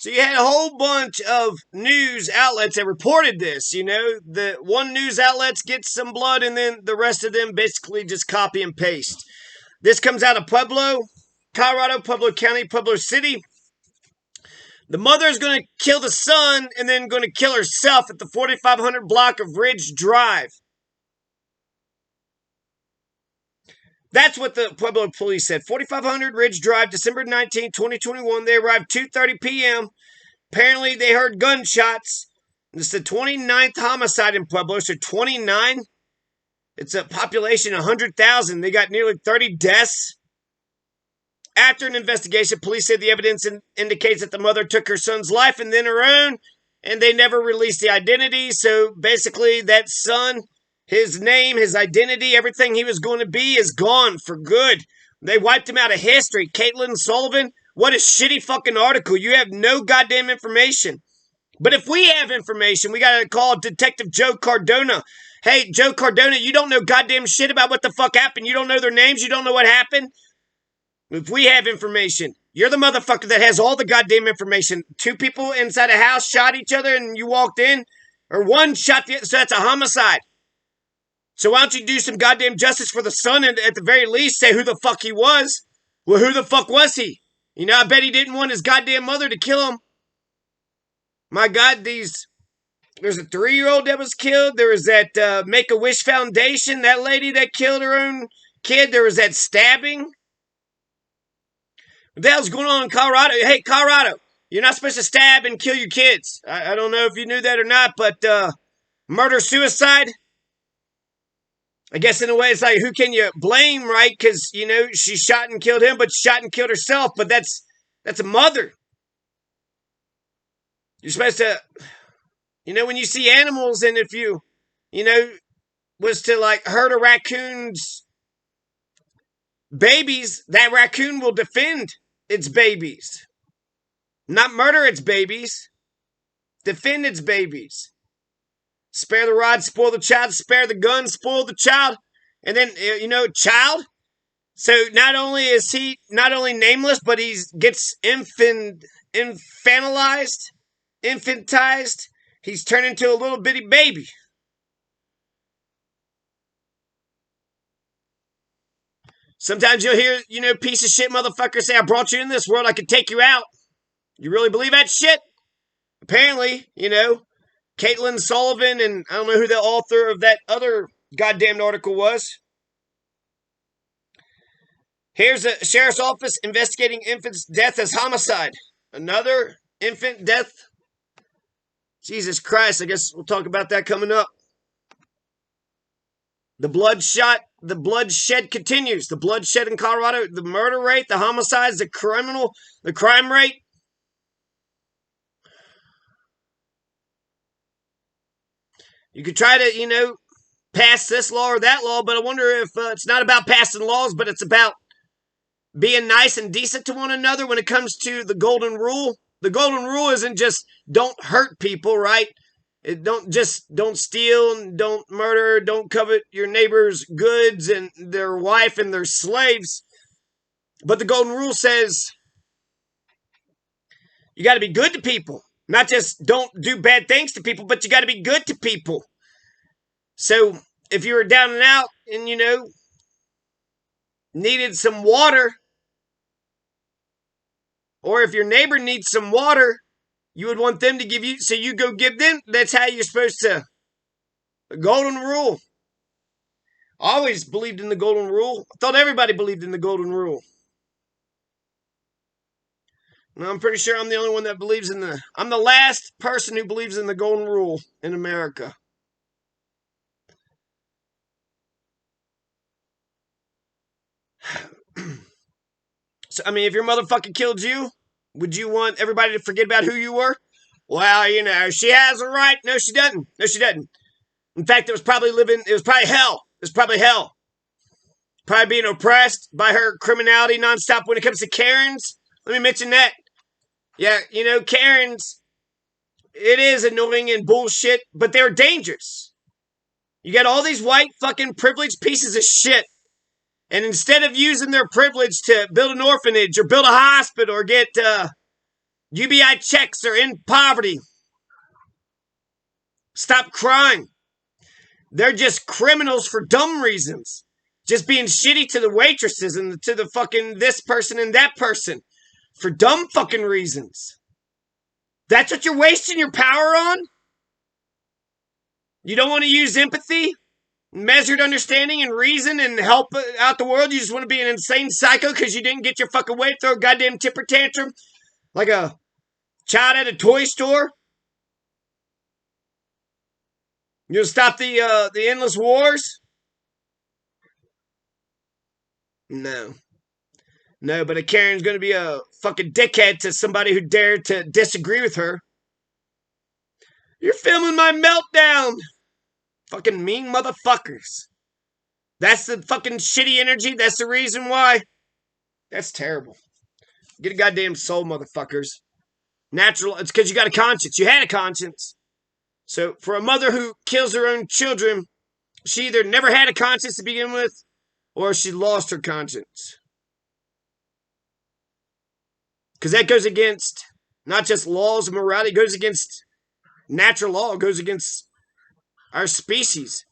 So you had a whole bunch of news outlets that reported this. The one news outlets get some blood, and then the rest of them basically just copy and paste. This comes out of Pueblo, Colorado, Pueblo County, Pueblo City. The mother is going to kill the son and then going to kill herself at the 4500 block of Ridge Drive. That's what the Pueblo police said. 4500 Ridge Drive, December 19, 2021. They arrived 2:30 p.m. Apparently, they heard gunshots. It's the 29th homicide in Pueblo, so 29. It's a population of 100,000. They got nearly 30 deaths. After an investigation, police said the evidence indicates that the mother took her son's life and then her own, and they never released the identity. So basically, that son, his name, his identity, everything he was going to be is gone for good. They wiped him out of history. Caitlin Sullivan, what a shitty fucking article. You have no goddamn information. But if we have information, we got to call Detective Joe Cardona. Hey, Joe Cardona, you don't know goddamn shit about what the fuck happened. You don't know their names. You don't know what happened. If we have information, you're the motherfucker that has all the goddamn information. 2 people inside a house shot each other and you walked in. Or 1 shot the other, so that's a homicide. So why don't you do some goddamn justice for the son and at the very least say who the fuck he was? Well, who the fuck was he? I bet he didn't want his goddamn mother to kill him. My God, there's a 3-year-old that was killed. There was that Make-A-Wish Foundation, that lady that killed her own kid. There was that stabbing. What the hell's going on in Colorado? Hey, Colorado, you're not supposed to stab and kill your kids. I don't know if you knew that or not, but murder-suicide? I guess in a way it's like, who can you blame, right? Because, she shot and killed him, but shot and killed herself. But that's a mother. You're supposed to, when you see animals and if you, was to like hurt a raccoon's babies, that raccoon will defend its babies. Not murder its babies. Defend its babies. Spare the rod, spoil the child. Spare the gun, spoil the child. And then, child. So not only is he not only nameless, but he gets infantized. He's turned into a little bitty baby. Sometimes you'll hear, piece of shit motherfuckers say, I brought you in this world, I could take you out. You really believe that shit? Apparently, Caitlin Sullivan, and I don't know who the author of that other goddamn article was. Here's a sheriff's office investigating infant's death as homicide. Another infant death. Jesus Christ, I guess we'll talk about that coming up. The bloodshed continues. The bloodshed in Colorado, the murder rate, the homicides, the crime rate. You could try to, pass this law or that law, but I wonder if it's not about passing laws, but it's about being nice and decent to one another when it comes to the golden rule. The golden rule isn't just don't hurt people, right? Don't steal and don't murder, don't covet your neighbor's goods and their wife and their slaves. But the golden rule says you got to be good to people. Not just don't do bad things to people, but you got to be good to people. So if you were down and out and, needed some water, or if your neighbor needs some water, you would want them to give you, so you go give them. That's how you're supposed to. The golden rule. I always believed in the golden rule. I thought everybody believed in the golden rule. And I'm pretty sure I'm the only one that believes in I'm the last person who believes in the golden rule in America. So, if your motherfucker killed you, would you want everybody to forget about who you were? Well, she has a right. No, she doesn't. No, she doesn't. In fact, it was probably hell. It was probably hell. Probably being oppressed by her criminality nonstop when it comes to Karens. Let me mention that. Yeah, Karens, it is annoying and bullshit, but they're dangerous. You got all these white fucking privileged pieces of shit. And instead of using their privilege to build an orphanage or build a hospital or get UBI checks are in poverty. Stop crying. They're just criminals for dumb reasons. Just being shitty to the waitresses and to the fucking this person and that person for dumb fucking reasons. That's what you're wasting your power on? You don't want to use empathy, measured understanding, and reason and help out the world? You just want to be an insane psycho because you didn't get your fucking way, throw a goddamn temper tantrum like a child at a toy store? You'll stop the endless wars? No. No, but a Karen's going to be a fucking dickhead to somebody who dared to disagree with her. You're filming my meltdown! Fucking mean motherfuckers. That's the fucking shitty energy? That's the reason why? That's terrible. Get a goddamn soul, motherfuckers. Natural, it's because you got a conscience. You had a conscience. So for a mother who kills her own children, she either never had a conscience to begin with, or she lost her conscience. Because that goes against not just laws of morality, it goes against natural law, it goes against our species.